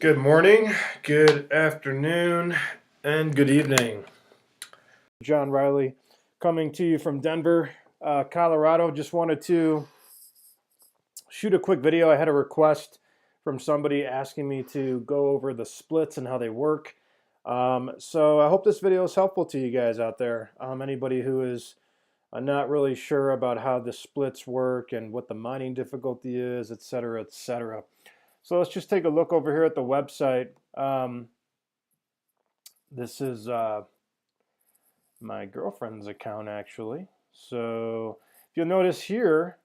Good morning, good afternoon, and good evening. John Riley coming to you from Denver, Colorado. Just wanted to shoot a quick video. I had a request from somebody asking me to go over the splits and how they work. So I hope this video is helpful to you guys out there. Anybody who is not really sure about how the splits work and what the mining difficulty is, etc., etc. So let's just take a look over here at the website. This is my girlfriend's account, actually. So if you'll notice here,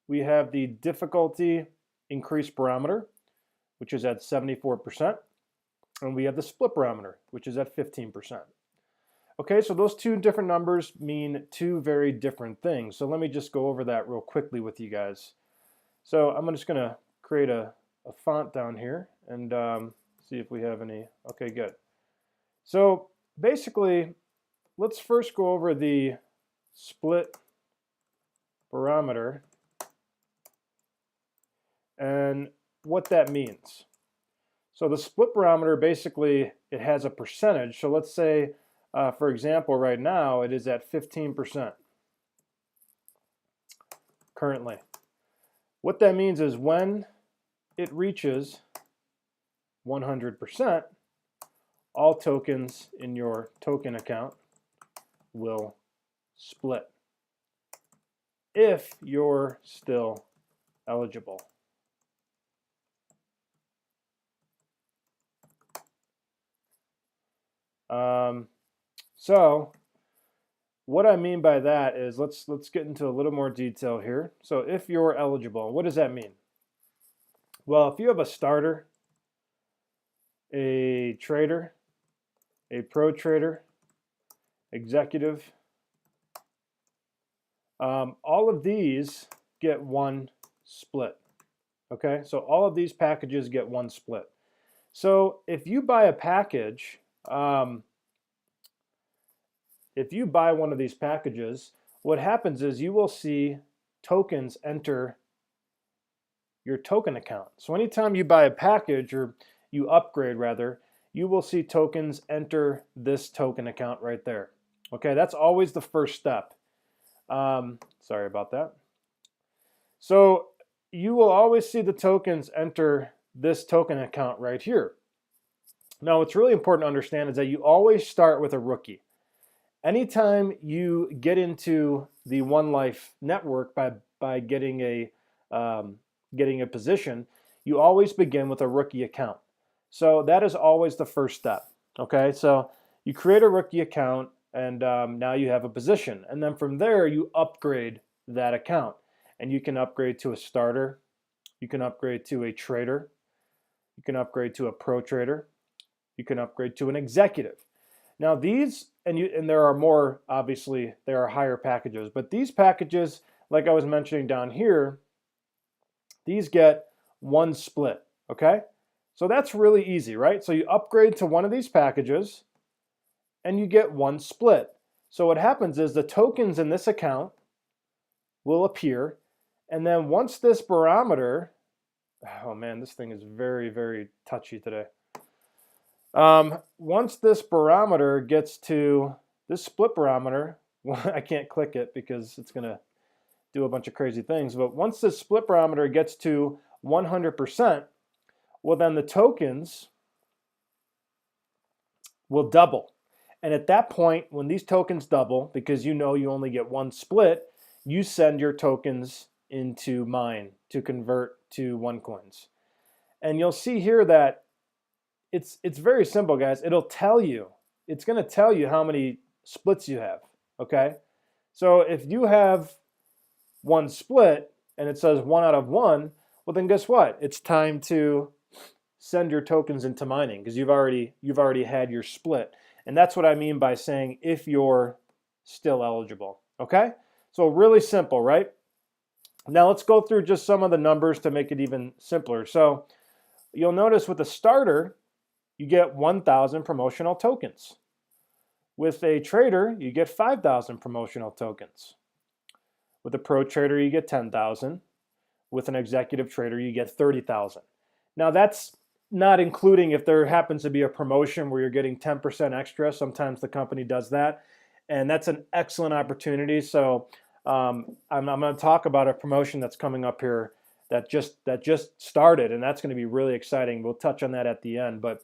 we have the difficulty increase barometer, which is at 74%, and we have the split barometer, which is at 15%. Okay, so those two different numbers mean two very different things. So let me just go over that real quickly with you guys. So I'm just going to create a font down here and see if we have any. Okay, good. So basically, let's first go over the split barometer and what that means. So the split barometer, basically, it has a percentage. So let's say, for example, right now, it is at 15% currently. What that means is when it reaches 100%, all tokens in your token account will split if you're still eligible. So what I mean by that is let's get into a little more detail here. So if you're eligible, what does that mean? Well, if you have a starter, a trader, a pro trader, executive, all of these get one split. Okay, so all of these packages get one split. So if you buy a package, if you buy one of these packages, what happens is you will see tokens enter your token account. So anytime you buy a package, or you upgrade rather, you will see tokens enter this token account right there. Okay, that's always the first step. Sorry about that. So you will always see the tokens enter this token account right here. Now, what's really important to understand is that you always start with a rookie. Anytime you get into the One Life network by getting a position, you always begin with a rookie account. So that is always the first step. Okay, so you create a rookie account, and now you have a position, and then from there you upgrade that account, and you can upgrade to a starter, you can upgrade to a trader, you can upgrade to a pro trader, you can upgrade to an executive. Now these, and there are more, obviously there are higher packages, but these packages, like I was mentioning down here, these get one split. Okay, so that's really easy, right? So you upgrade to one of these packages and you get one split. So what happens is the tokens in this account will appear, and then once this barometer, oh man, this thing is very, very touchy today. Once this barometer gets to this split barometer, well, I can't click it because it's going to do a bunch of crazy things, but once this split barometer gets to 100%, well, then the tokens will double. And at that point, when these tokens double, because you know you only get one split, you send your tokens into mine to convert to OneCoins. And you'll see here that it's very simple, guys. It'll tell you, it's going to tell you how many splits you have, okay? So if you have one split and it says 1 out of 1, well then guess what? It's time to send your tokens into mining because you've already had your split. And that's what I mean by saying if you're still eligible, okay? So really simple, right? Now let's go through just some of the numbers to make it even simpler. So you'll notice with a starter, you get 1,000 promotional tokens. With a trader, you get 5,000 promotional tokens. With a pro trader, you get 10,000. With an executive trader, you get 30,000. Now that's not including if there happens to be a promotion where you're getting 10% extra. Sometimes the company does that, and that's an excellent opportunity. So I'm going to talk about a promotion that's coming up here that just started, and that's going to be really exciting. We'll touch on that at the end. But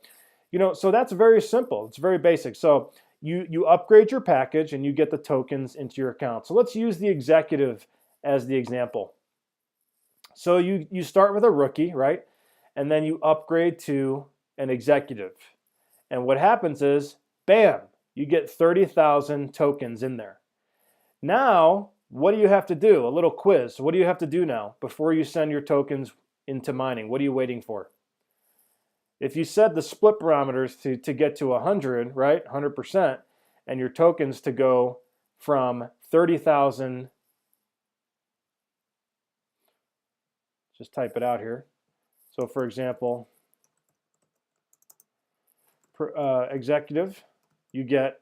so that's very simple. It's very basic. So you upgrade your package and you get the tokens into your account. So let's use the executive as the example. So you start with a rookie, right? And then you upgrade to an executive. And what happens is, bam, you get 30,000 tokens in there. Now, what do you have to do? A little quiz. What do you have to do now before you send your tokens into mining? What are you waiting for? If you set the split parameters to get to 100, right, 100%, and your tokens to go from 30,000, just type it out here. So for example, executive, you get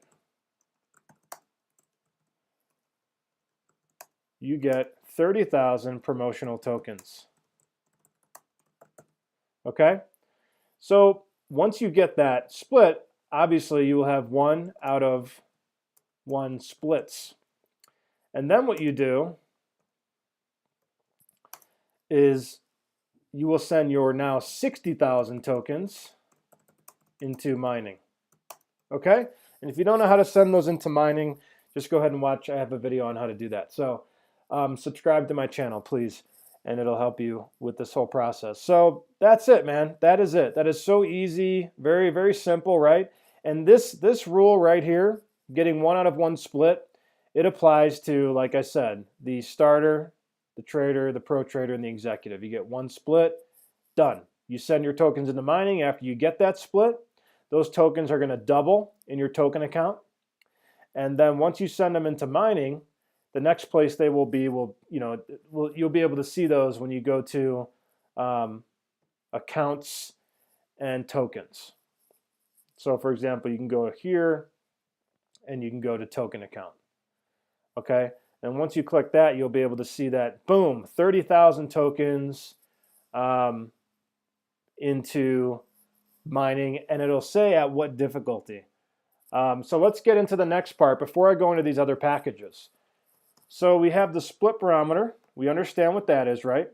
30,000 promotional tokens. Okay? So once you get that split, obviously you will have 1 out of 1 splits. And then what you do is you will send your now 60,000 tokens into mining. Okay? And if you don't know how to send those into mining, just go ahead and watch. I have a video on how to do that. So subscribe to my channel, please, and it'll help you with this whole process. So that's it, man. That is it. That is so easy, very, very simple, right? And this rule right here, getting 1 out of 1 split, it applies to, like I said, the starter, the trader, the pro trader, and the executive. You get 1 split, done. You send your tokens into mining. After you get that split, those tokens are going to double in your token account. And then once you send them into mining, the next place they will be, you'll be able to see those when you go to accounts and tokens. So for example, you can go here and you can go to token account. Okay, and once you click that, you'll be able to see that, boom, 30,000 tokens into mining, and it'll say at what difficulty. So let's get into the next part before I go into these other packages. So we have the split barometer. We understand what that is, right?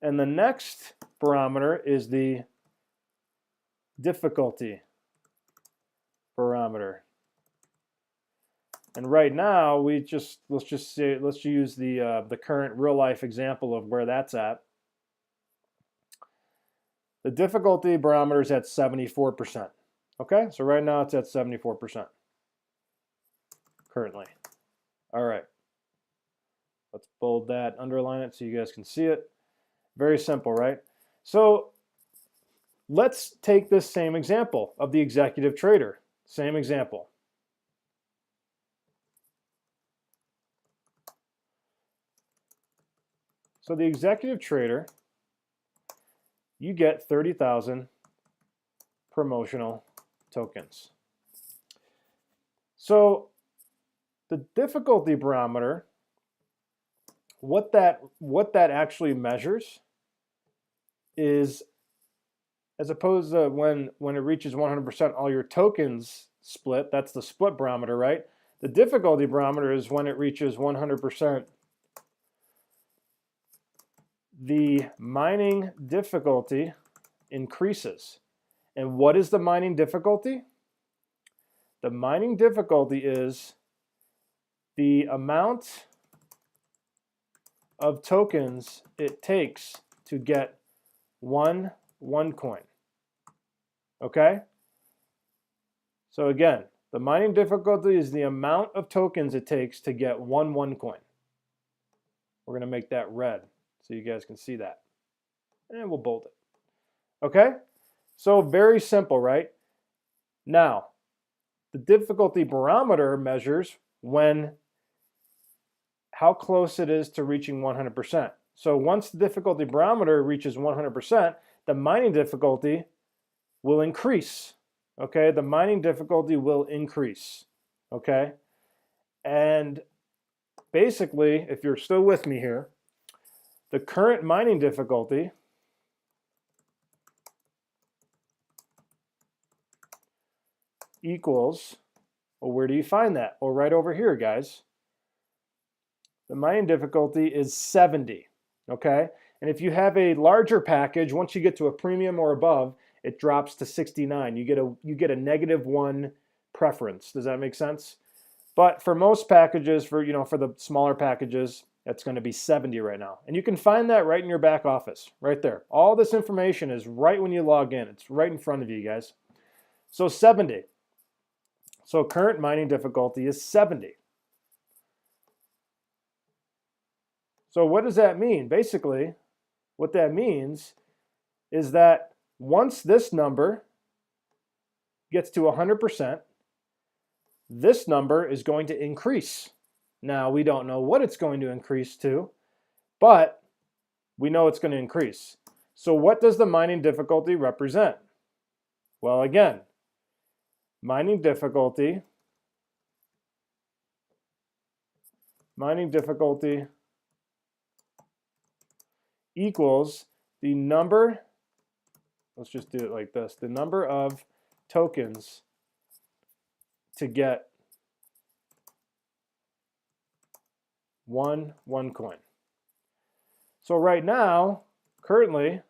And the next barometer is the difficulty barometer. And right now, let's use the current real life example of where that's at. The difficulty barometer is at 74%. Okay, so right now it's at 74% currently. All right, let's bold that, underline it so you guys can see it. Very simple, right? So let's take this same example of the executive trader. Same example. So the executive trader, you get 30,000 promotional tokens. So the difficulty barometer, what that actually measures is, as opposed to when it reaches 100%, all your tokens split. That's the split barometer, right? The difficulty barometer is when it reaches 100%. The mining difficulty increases. And what is the mining difficulty? The mining difficulty is the amount of tokens it takes to get one OneCoin. Okay? So again, the mining difficulty is the amount of tokens it takes to get one OneCoin. We're going to make that red so you guys can see that. And we'll bold it. Okay? So very simple, right? Now, the difficulty barometer measures how close it is to reaching 100%. So once the difficulty barometer reaches 100%, the mining difficulty will increase. Okay? The mining difficulty will increase. Okay? And basically, if you're still with me here, the current mining difficulty equals, well, where do you find that? Well, right over here, guys. The mining difficulty is 70, okay? And if you have a larger package, once you get to a premium or above, it drops to 69. You get a -1 preference. Does that make sense? But for most packages, for the smaller packages, it's going to be 70 right now. And you can find that right in your back office, right there. All this information is right when you log in. It's right in front of you guys. So 70. So current mining difficulty is 70. So what does that mean? Basically, what that means is that once this number gets to 100%, this number is going to increase. Now, we don't know what it's going to increase to, but we know it's going to increase. So what does the mining difficulty represent? Well, again, mining difficulty equals the number, let's just do it like this, the number of tokens to get one OneCoin. So right now, currently,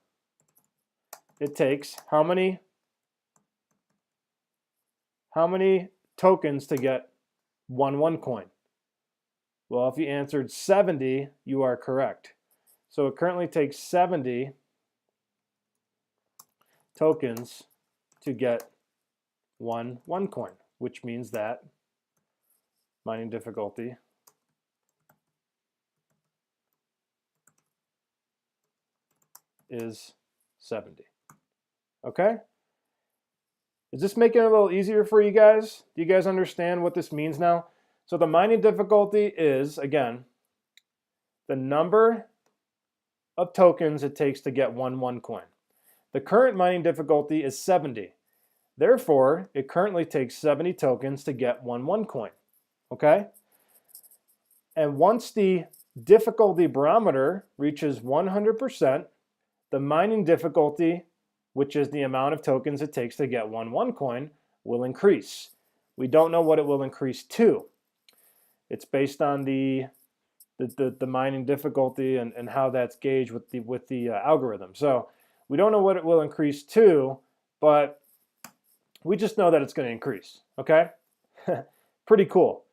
it takes how many tokens to get one OneCoin? Well, if you answered 70, you are correct. So it currently takes 70 tokens to get one OneCoin, which means that mining difficulty is 70. Okay? Is this making it a little easier for you guys? Do you guys understand what this means now? So the mining difficulty is, again, the number of tokens it takes to get one OneCoin. The current mining difficulty is 70. Therefore, it currently takes 70 tokens to get one OneCoin. Okay? And once the difficulty barometer reaches 100%, the mining difficulty, which is the amount of tokens it takes to get one OneCoin, will increase. We don't know what it will increase to. It's based on the mining difficulty and how that's gauged with the algorithm. So we don't know what it will increase to, but we just know that it's going to increase. Okay? Pretty cool.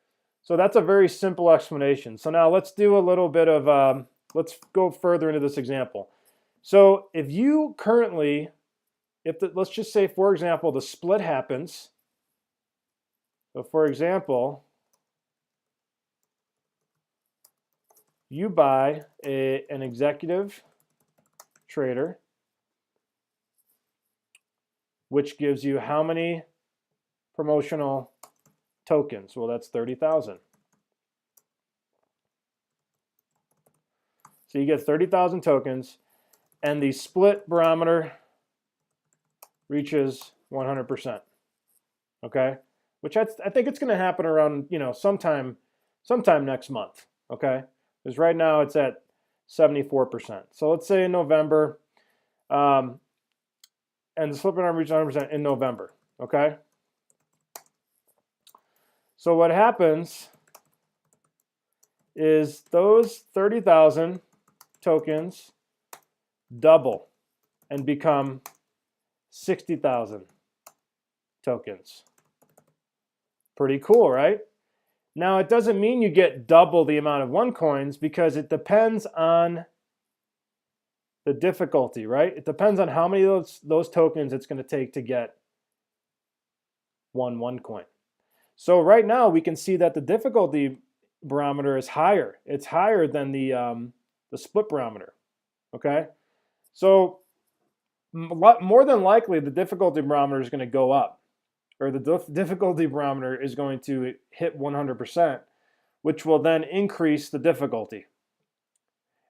So that's a very simple explanation. So now let's do a little bit of, let's go further into this example. So if you currently, let's just say, for example, the split happens. So for example, you buy an executive trader, which gives you how many promotional tokens? Well, that's 30,000. So you get 30,000 tokens, and the split barometer reaches 100%. Okay, which I think it's going to happen around sometime next month. Okay, because right now it's at 74%. So let's say in November, and the split barometer reaches 100% in November. Okay. So what happens is those 30,000 tokens double and become 60,000 tokens. Pretty cool, right? Now, it doesn't mean you get double the amount of OneCoins because it depends on the difficulty, right? It depends on how many of those tokens it's going to take to get one OneCoin. So right now we can see that the difficulty barometer is higher. It's higher than the split barometer. Okay, so more than likely the difficulty barometer is going to go up, or the difficulty barometer is going to hit 100%, which will then increase the difficulty.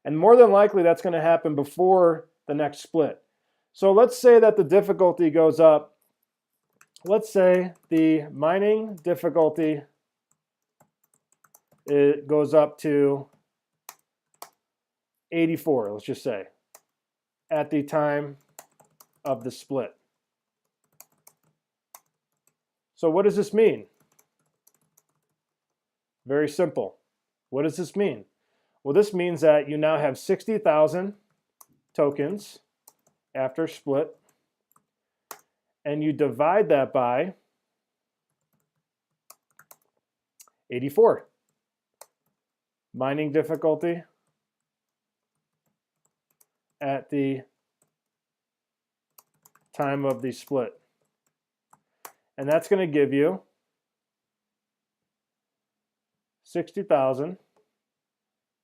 And more than likely that's going to happen before the next split. So let's say that the difficulty goes up. Let's say the mining difficulty, it goes up to 84, let's just say, at the time of the split. So what does this mean? Very simple. What does this mean? Well, this means that you now have 60,000 tokens after split, and you divide that by 84. Mining difficulty at the time of the split. And that's going to give you 60,000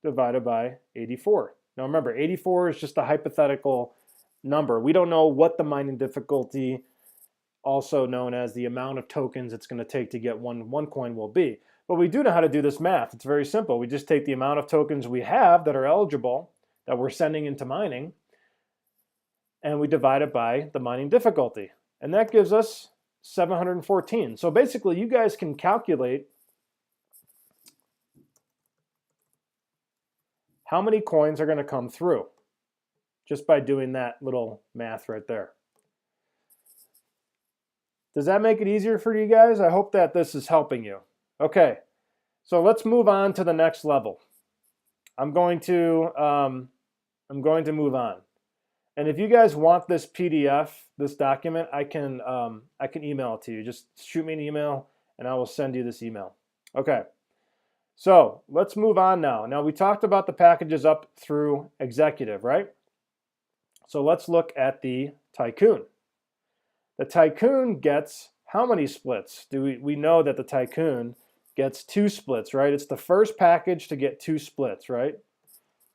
divided by 84. Now remember, 84 is just a hypothetical number. We don't know what the mining difficulty, also known as the amount of tokens it's going to take to get one coin, will be. But we do know how to do this math. It's very simple. We just take the amount of tokens we have that are eligible, that we're sending into mining, and we divide it by the mining difficulty. And that gives us 714. So basically, you guys can calculate how many coins are going to come through just by doing that little math right there. Does that make it easier for you guys? I hope that this is helping you. Okay, so let's move on to the next level. I'm going to move on. And if you guys want this PDF, this document, I can email it to you. Just shoot me an email and I will send you this email. Okay, so let's move on now. Now we talked about the packages up through executive, right? So let's look at the Tycoon. The Tycoon gets how many splits? We know that the Tycoon gets 2 splits, right? It's the first package to get 2 splits, right?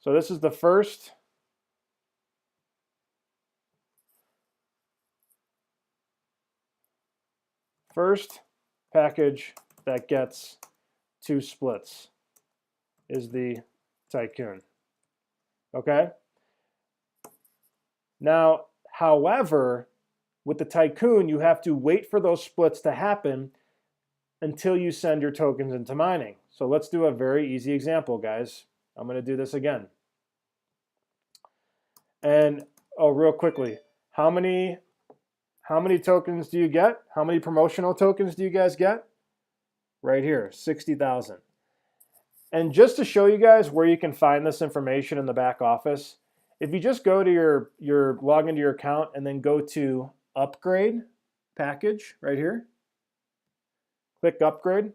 So this is the first package that gets 2 splits is the Tycoon. Okay? Now, however, with the Tycoon, you have to wait for those splits to happen until you send your tokens into mining. So let's do a very easy example, guys. I'm going to do this again. And, oh, real quickly, how many tokens do you get? How many promotional tokens do you guys get? Right here, 60,000. And just to show you guys where you can find this information in the back office, if you just go to your log into your account and then go to upgrade package right here, click upgrade.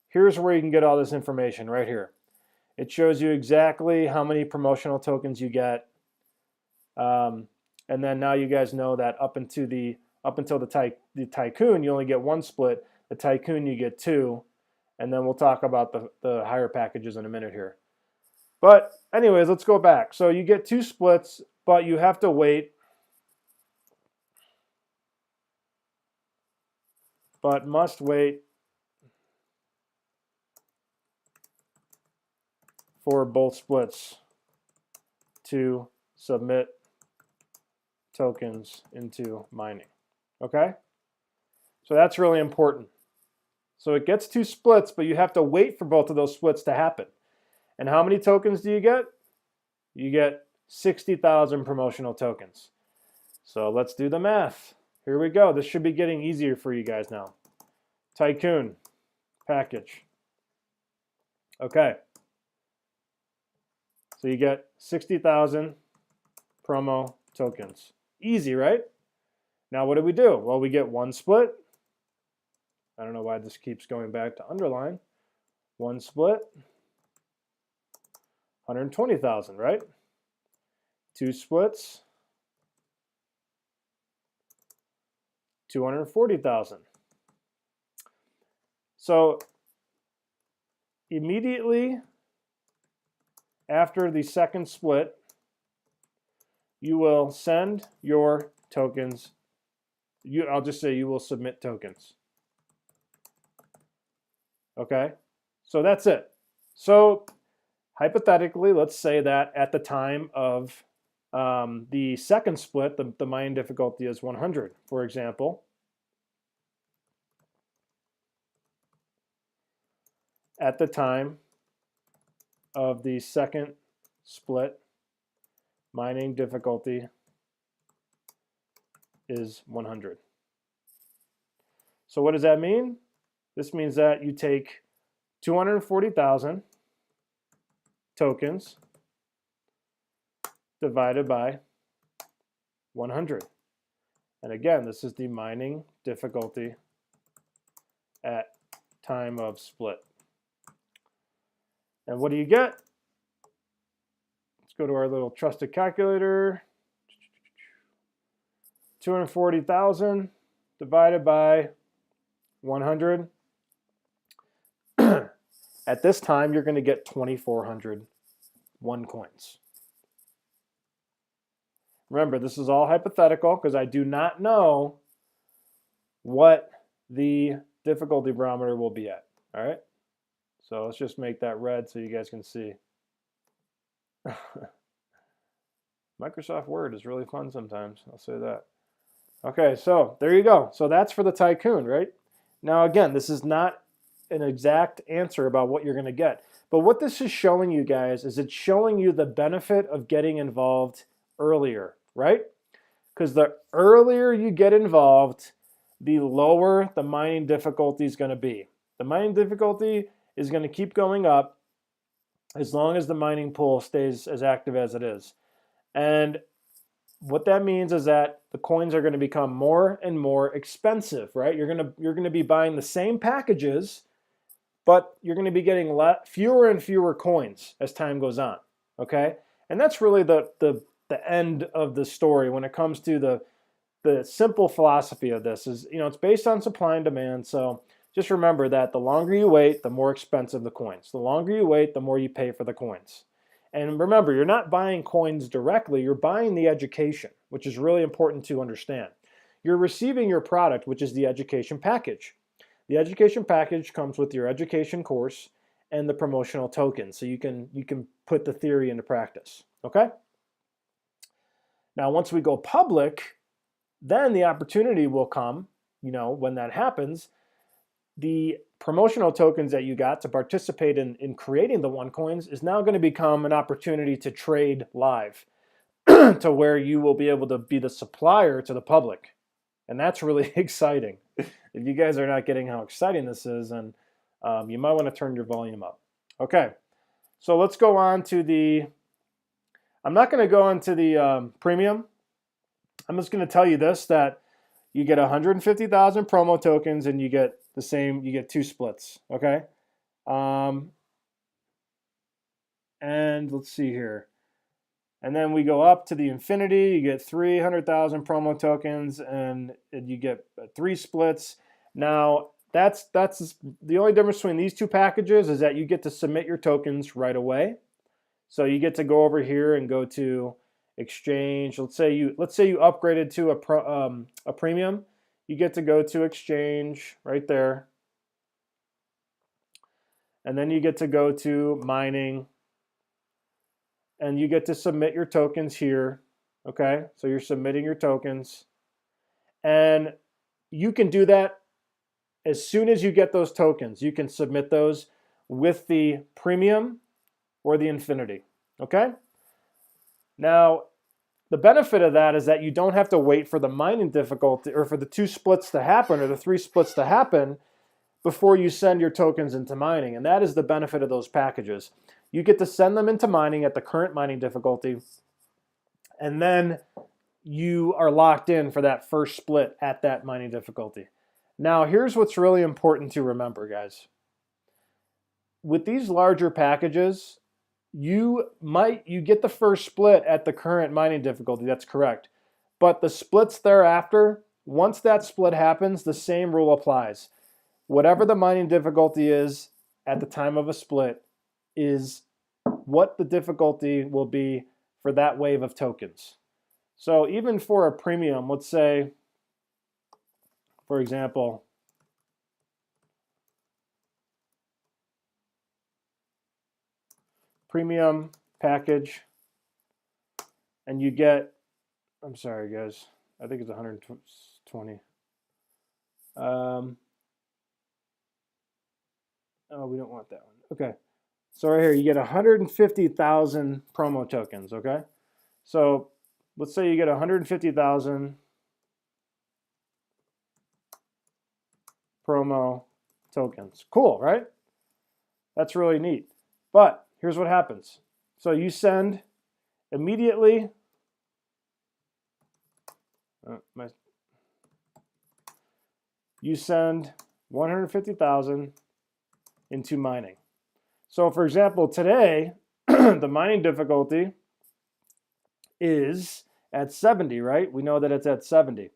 Here's where you can get all this information right here. It shows you exactly how many promotional tokens you get. And then now you guys know that up until the Tycoon, you only get 1 split. The Tycoon, you get 2. And then we'll talk about the higher packages in a minute here. But anyways, let's go back. So you get 2 splits, but you have to wait. But must wait for both splits to submit tokens into mining. Okay? So that's really important. So it gets 2 splits, but you have to wait for both of those splits to happen. And how many tokens do you get? You get 60,000 promotional tokens. So let's do the math. Here we go. This should be getting easier for you guys now. Tycoon package. Okay. So you get 60,000 promo tokens. Easy, right? Now what do we do? Well, we get 1 split. I don't know why this keeps going back to underline. 1 split. 120,000, right? 2 splits. 240,000. So immediately after the second split, you will send your tokens. I'll just say you will submit tokens. Okay, so that's it. So hypothetically, let's say that at the time of the second split, the mining difficulty is 100, for example. At the time of the second split, mining difficulty is 100. So what does that mean? This means that you take 240,000 tokens divided by 100. And again, this is the mining difficulty at time of split. And what do you get? Let's go to our little trusted calculator. 240,000 divided by 100. At this time, you're going to get 2,400 OneCoins. Remember, this is all hypothetical because I do not know what the difficulty barometer will be at. All right? So let's just make that red so you guys can see. Microsoft Word is really fun sometimes. I'll say that. Okay, so there you go. So that's for the Tycoon, right? Now, again, this is not an exact answer about what you're going to get. But what this is showing you guys is it's showing you the benefit of getting involved earlier, right? Because the earlier you get involved, the lower the mining difficulty is going to be. The mining difficulty is going to keep going up as long as the mining pool stays as active as it is. And what that means is that the coins are going to become more and more expensive, right? You're going to be buying the same packages, but you're going to be getting fewer and fewer coins as time goes on, okay? And that's really the end of the story when it comes to the simple philosophy of this is, it's based on supply and demand. So just remember that the longer you wait, the more expensive the coins. The longer you wait, the more you pay for the coins. And remember, you're not buying coins directly, you're buying the education, which is really important to understand. You're receiving your product, which is the education package. The education package comes with your education course and the promotional token, so you can put the theory into practice, okay? Now, once we go public, then the opportunity will come, when that happens, the promotional tokens that you got to participate in creating the OneCoins is now going to become an opportunity to trade live to where you will be able to be the supplier to the public. And that's really exciting. If you guys are not getting how exciting this is, then you might want to turn your volume up. Okay, so let's go on to I'm not going to go into the premium. I'm just going to tell you this, that you get 150,000 promo tokens and you get you get 2 splits, okay? And let's see here. And then we go up to the infinity, you get 300,000 promo tokens and you get 3 splits. Now, that's the only difference between these 2 packages is that you get to submit your tokens right away. So you get to go over here and go to exchange. Let's say you upgraded to a premium. You get to go to exchange right there. And then you get to go to mining. And you get to submit your tokens here. Okay, so you're submitting your tokens. And you can do that as soon as you get those tokens. You can submit those with the premium or the infinity. Okay? Now, the benefit of that is that you don't have to wait for the mining difficulty or for the 2 splits to happen or the 3 splits to happen before you send your tokens into mining. And that is the benefit of those packages. You get to send them into mining at the current mining difficulty, and then you are locked in for that first split at that mining difficulty. Now, here's what's really important to remember, guys. With these larger packages, you get the first split at the current mining difficulty, that's correct. But the splits thereafter, once that split happens, the same rule applies. Whatever the mining difficulty is at the time of a split is what the difficulty will be for that wave of tokens. So even for a premium, let's say, for example, premium package, and you get, I'm sorry guys, I think it's 120. Oh, we don't want that one. Okay, so right here you get 150,000 promo tokens. Okay, so let's say you get 150,000 promo tokens. Cool, right? That's really neat. But here's what happens. So you send immediately, you send 150,000 into mining. So for example, today, the mining difficulty is at 70, right? We know that it's at 70.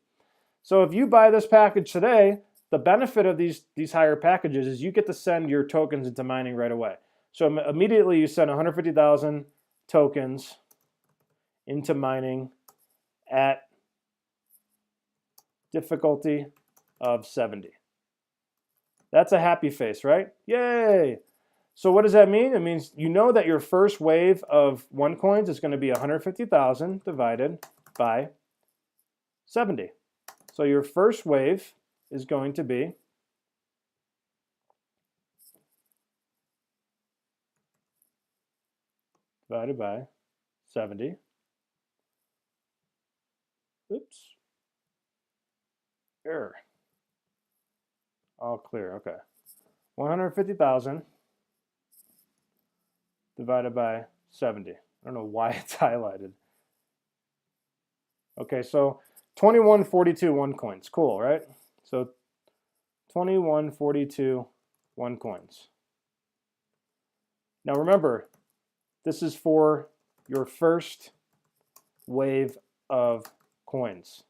So if you buy this package today, the benefit of these higher packages is you get to send your tokens into mining right away. So immediately you send 150,000 tokens into mining at difficulty of 70. That's a happy face, right? Yay! So what does that mean? It means you know that your first wave of OneCoins is going to be 150,000 divided by 70. So your first wave is going to be divided by 70. Oops. Error. All clear. Okay. 150,000 divided by 70. I don't know why it's highlighted. Okay, so 2142 OneCoins. Cool, right? So 2142 OneCoins. Now remember, this is for your first wave of coins.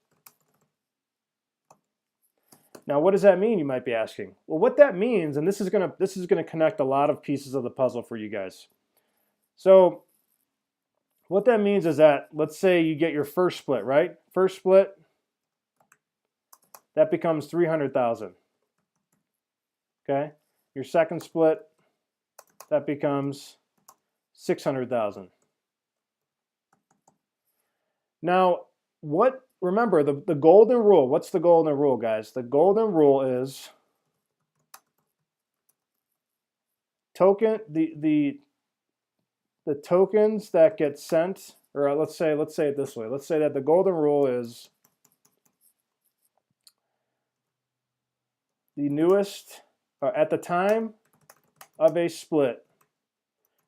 Now, what does that mean, you might be asking? Well, what that means, and this is gonna connect a lot of pieces of the puzzle for you guys. So what that means is that, let's say you get your first split, right? First split, that becomes 300,000. Okay? Your second split, that becomes 600,000. Now, remember the golden rule. What's the golden rule, guys? The golden rule is the tokens that get sent, or let's say it this way. Let's say that the golden rule is the newest, at the time of a split,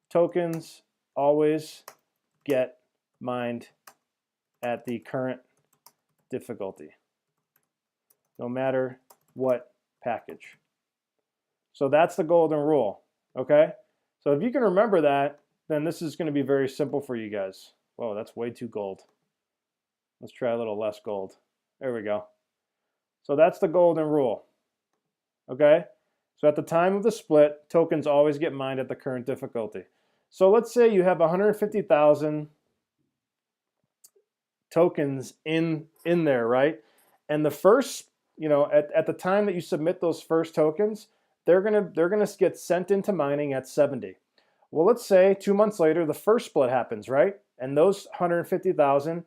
tokens always get mined at the current difficulty, no matter what package. So that's the golden rule, okay? So if you can remember that, then this is going to be very simple for you guys. Whoa, that's way too gold. Let's try a little less gold. There we go. So that's the golden rule, okay? So at the time of the split, tokens always get mined at the current difficulty. So let's say you have 150,000 tokens in there, right? And the first, at the time that you submit those first tokens, they're gonna get sent into mining at 70. Well, let's say 2 months later, the first split happens, right? And those 150,000,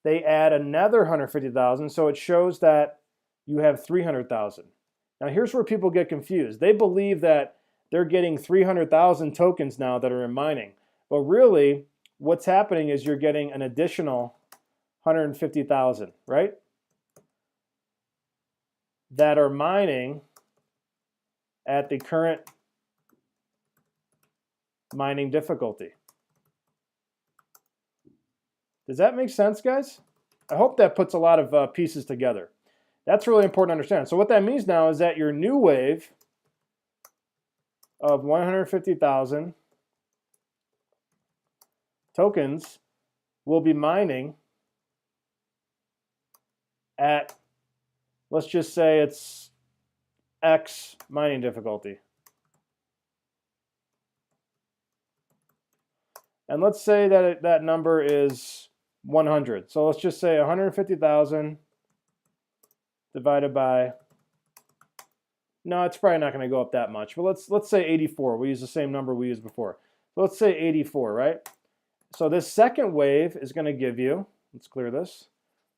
they add another 150,000, so it shows that you have 300,000. Now, here's where people get confused. They believe that they're getting 300,000 tokens now that are in mining, but really, what's happening is you're getting an additional 150,000, right? That are mining at the current mining difficulty. Does that make sense, guys? I hope that puts a lot of pieces together. That's really important to understand. So what that means now is that your new wave of 150,000 tokens will be mining at, let's just say it's X mining difficulty. And let's say that that number is 100. So let's just say 150,000 divided by, no, it's probably not going to go up that much, but let's say 84. We use the same number we used before. So let's say 84, right? So this second wave is going to give you, let's clear this,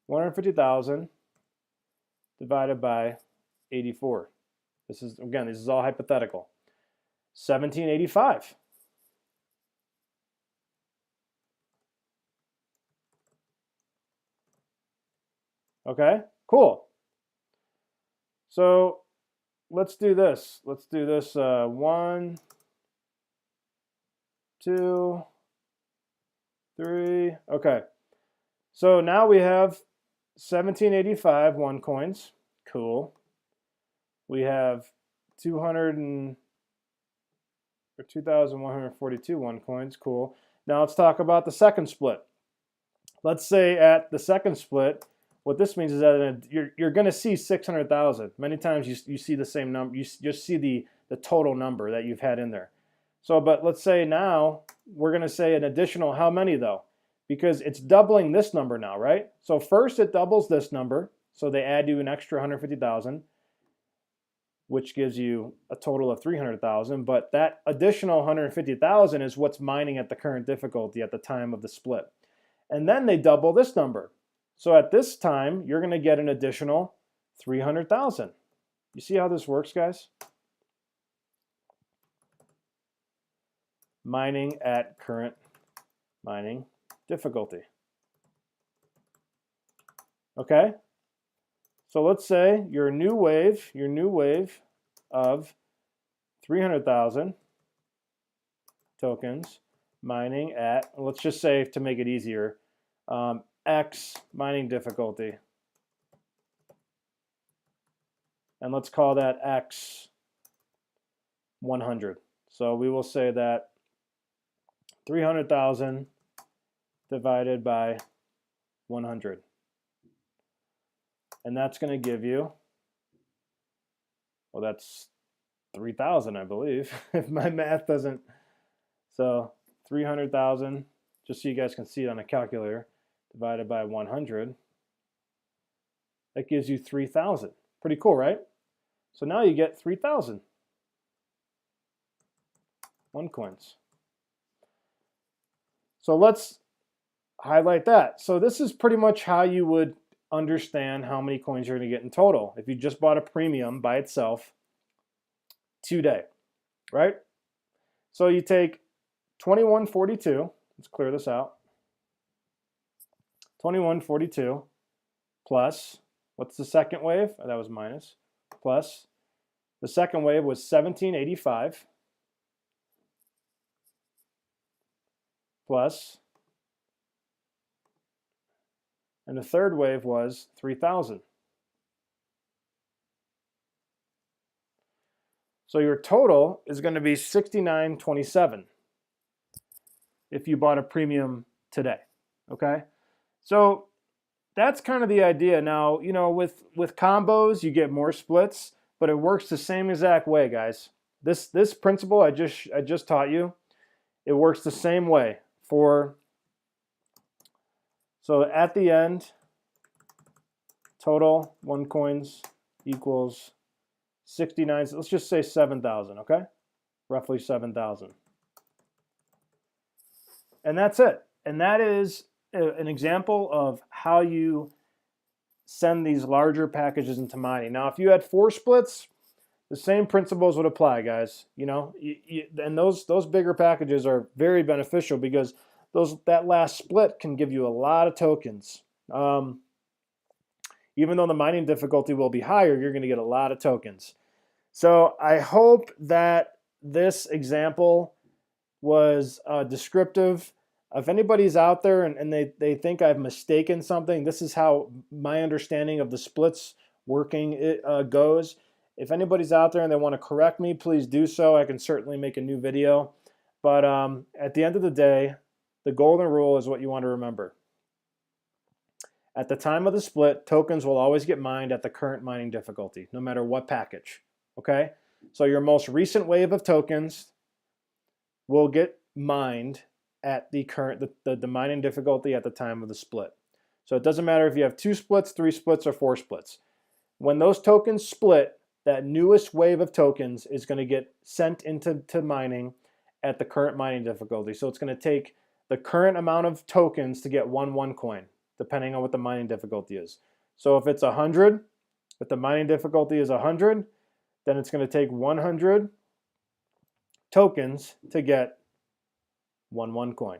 150,000 divided by 84. This is all hypothetical. 1785. Okay, cool. So let's do this. Let's do this 1, 2, 3. Okay. So now we have 1785 OneCoins. Cool. We have 2,142 OneCoins. Cool. Now let's talk about the second split. Let's say at the second split, what this means is that you're going to see 600,000. Many times you see the same number. You just see the total number that you've had in there. So, but let's say now we're going to say an additional how many though? Because it's doubling this number now, right? So first it doubles this number. So they add you an extra 150,000, which gives you a total of 300,000. But that additional 150,000 is what's mining at the current difficulty at the time of the split. And then they double this number. So at this time, you're going to get an additional 300,000. You see how this works, guys? Mining at current mining difficulty. Okay? So let's say your new wave of 300,000 tokens mining at, let's just say to make it easier, X mining difficulty. And let's call that X 100. So we will say that 300,000 divided by 100. And that's going to give you, well, that's 3,000, I believe, if my math doesn't. So 300,000, just so you guys can see it on a calculator, divided by 100, that gives you 3,000. Pretty cool, right? So now you get 3,000 OneCoins. So let's highlight that. So this is pretty much how you would understand how many coins you're going to get in total if you just bought a premium by itself today, right? So you take 2142, let's clear this out, 2142 plus, what's the second wave? Oh, that was minus, plus, the second wave was 1785 plus, and the third wave was 3,000. So your total is going to be 6927 if you bought a premium today, okay? So that's kind of the idea. Now, you know, with combos, you get more splits, but it works the same exact way, guys. This principle I just taught you, it works the same way for, so at the end, total OneCoins equals 69, let's just say 7,000, okay? Roughly 7,000. And that's it. And that is an example of how you send these larger packages into mining. Now, if you had 4 splits, the same principles would apply, guys. You know, and those bigger packages are very beneficial because that last split can give you a lot of tokens. Even though the mining difficulty will be higher, you're going to get a lot of tokens. So I hope that this example was descriptive. If anybody's out there and they think I've mistaken something, this is how my understanding of the splits working goes. If anybody's out there and they want to correct me, please do so. I can certainly make a new video. But at the end of the day, the golden rule is what you want to remember. At the time of the split, tokens will always get mined at the current mining difficulty, no matter what package. Okay? So your most recent wave of tokens will get mined at the current the mining difficulty at the time of the split. So it doesn't matter if you have 2 splits, 3 splits, or 4 splits. When those tokens split, that newest wave of tokens is going to get sent into mining at the current mining difficulty. So it's going to take the current amount of tokens to get one OneCoin, depending on what the mining difficulty is. So if it's 100, if the mining difficulty is 100, then it's going to take 100 tokens to get one OneCoin.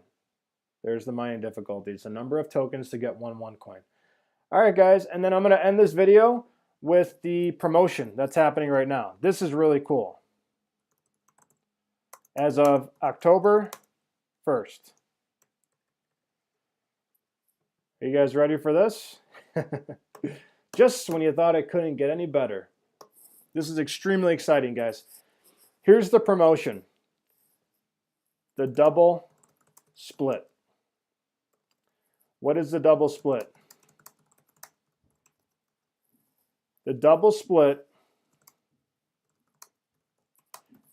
There's the mining difficulty. It's the number of tokens to get one OneCoin. All right, guys, and then I'm going to end this video with the promotion that's happening right now. This is really cool. As of October 1st. Are you guys ready for this? Just when you thought it couldn't get any better. This is extremely exciting, guys. Here's the promotion. The double split. What is the double split? The double split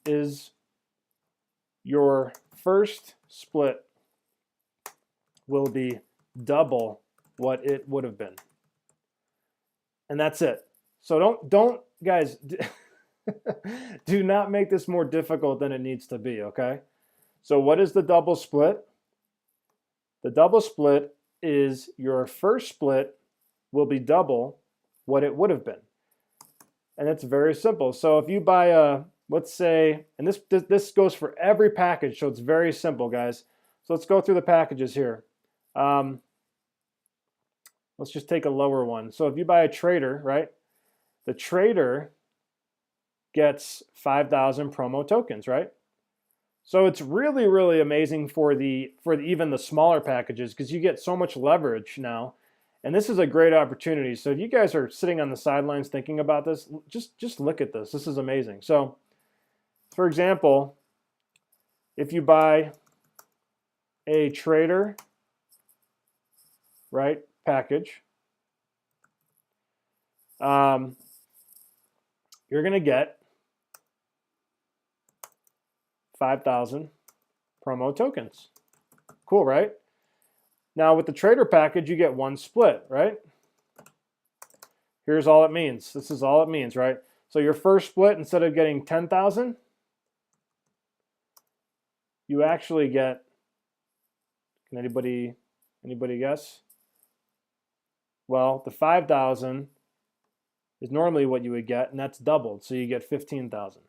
is your first split will be double what it would have been. And that's it. So don't guys, do not make this more difficult than it needs to be, okay? So what is the double split? The double split is your first split will be double what it would have been. And it's very simple. So if you buy a, let's say, and this goes for every package, so it's very simple, guys. So let's go through the packages here. Let's just take a lower one. So if you buy a trader, right? The trader gets 5,000 promo tokens, right? So it's really, really amazing for even the smaller packages because you get so much leverage now. And this is a great opportunity. So if you guys are sitting on the sidelines thinking about this, just look at this. This is amazing. So for example, if you buy a trader, right, package, you're going to get 5,000 promo tokens. Cool, right? Now with the trader package, you get one split, right? Here's all it means. This is all it means, right? So your first split, instead of getting 10,000, you actually get, can anybody guess? Well, the 5,000 is normally what you would get, and that's doubled, so you get 15,000.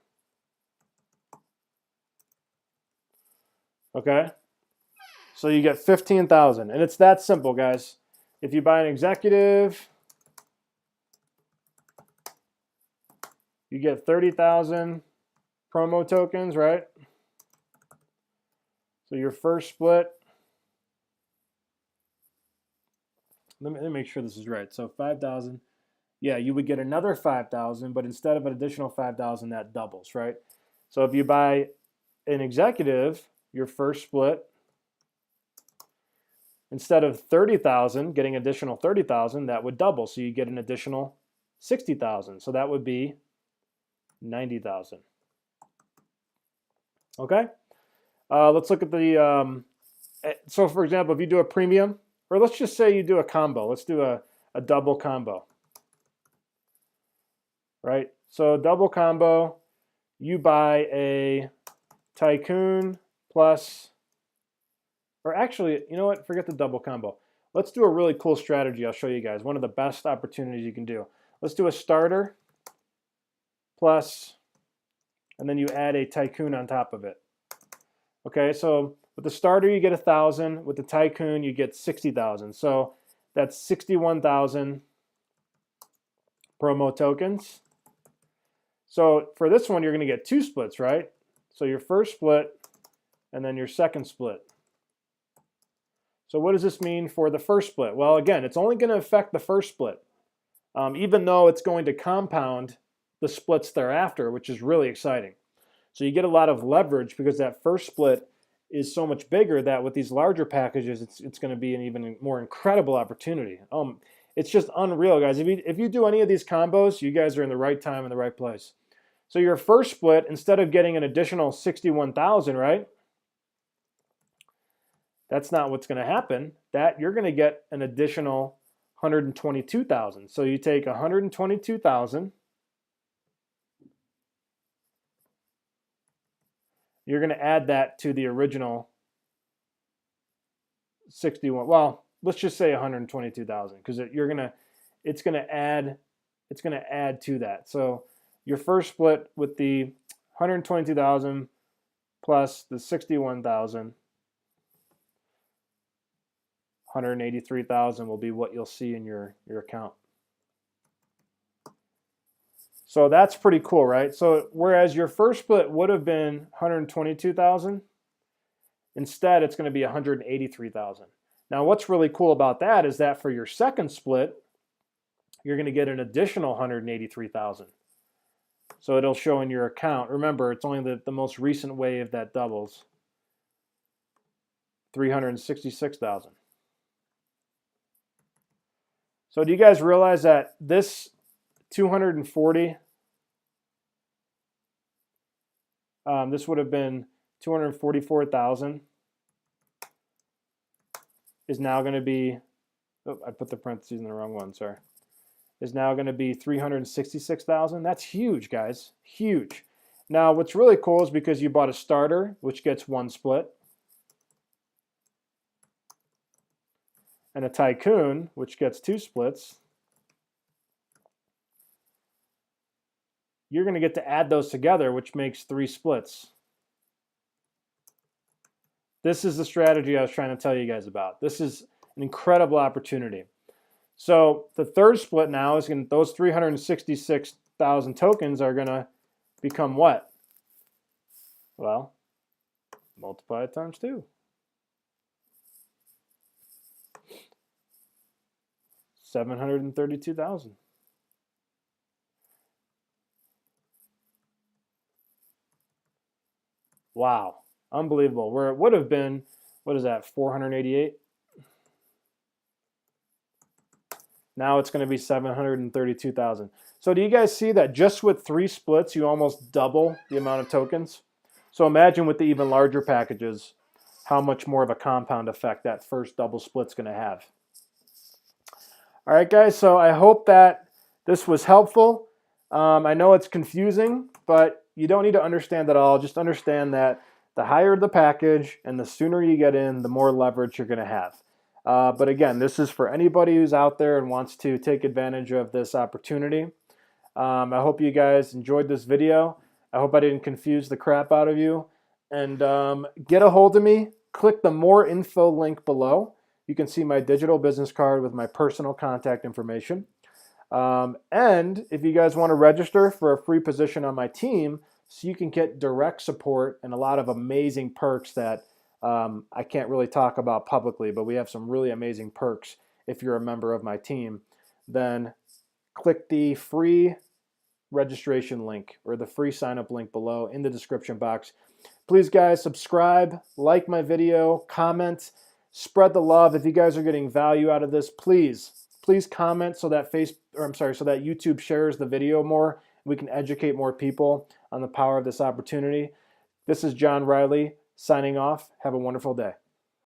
Okay? So you get 15,000, and it's that simple, guys. If you buy an executive, you get 30,000 promo tokens, right? So your first split, let me make sure this is right. So 5,000, yeah, you would get another 5,000, but instead of an additional 5,000, that doubles, right? So if you buy an executive, your first split, instead of 30,000, getting additional 30,000, that would double. So you get an additional 60,000. So that would be 90,000. Okay? Let's look at the, so for example, if you do a premium, or let's just say you do a combo. Let's do a double combo. Right? So double combo, you buy a Tycoon plus, or actually, you know what? Forget the double combo. Let's do a really cool strategy I'll show you guys. One of the best opportunities you can do. Let's do a starter plus, and then you add a Tycoon on top of it. Okay, so with the starter you get 1,000. With the Tycoon you get 60,000. So that's 61,000 promo tokens. So for this one you're going to get two splits, right? So your first split and then your second split. So what does this mean for the first split? Well, again, it's only going to affect the first split, even though it's going to compound the splits thereafter, which is really exciting. So you get a lot of leverage because that first split is so much bigger that with these larger packages, it's going to be an even more incredible opportunity. It's just unreal, guys. If you do any of these combos, you guys are in the right time in the right place. So your first split, instead of getting an additional 61,000, right? That's not what's going to happen. That you're going to get an additional 122,000. So you take 122,000. You're going to add that to the original 61. Well, let's just say 122,000 because it's going to add to that. So your first split with the 122,000 plus the 61,000, 183,000 will be what you'll see in your account. So that's pretty cool, right? So whereas your first split would have been 122,000, instead it's going to be 183,000. Now what's really cool about that is that for your second split, you're going to get an additional 183,000. So it'll show in your account. Remember, it's only the most recent wave that doubles. 366,000. So do you guys realize that this 240, this would have been 244,000, is now going to be, oh, I put the parentheses in the wrong one, sorry, is now going to be 366,000. That's huge, guys, huge. Now, what's really cool is because you bought a starter, which gets one split, and a tycoon, which gets two splits, you're going to get to add those together, which makes three splits. This is the strategy I was trying to tell you guys about. This is an incredible opportunity. So the third split now is going to, those 366,000 tokens are going to become what? Well, multiply it times 2. 732,000. Wow, unbelievable. Where it would have been, what is that, 488? Now it's going to be 732,000. So do you guys see that just with 3 splits, you almost double the amount of tokens? So imagine with the even larger packages, how much more of a compound effect that first double split's going to have. All right, guys, so I hope that this was helpful. I know it's confusing, but you don't need to understand it all. Just understand that the higher the package and the sooner you get in, the more leverage you're going to have. But again, this is for anybody who's out there and wants to take advantage of this opportunity. I hope you guys enjoyed this video. I hope I didn't confuse the crap out of you. And get a hold of me. Click the More Info link below. You can see my digital business card with my personal contact information. And if you guys want to register for a free position on my team, so you can get direct support and a lot of amazing perks that I can't really talk about publicly, but we have some really amazing perks if you're a member of my team, then click the free registration link or the free sign up link below in the description box. Please, guys, subscribe, like my video, comment, spread the love. If you guys are getting value out of this, please comment so that so that YouTube shares the video more. We can educate more people on the power of this opportunity. This is John Riley signing off. Have a wonderful day.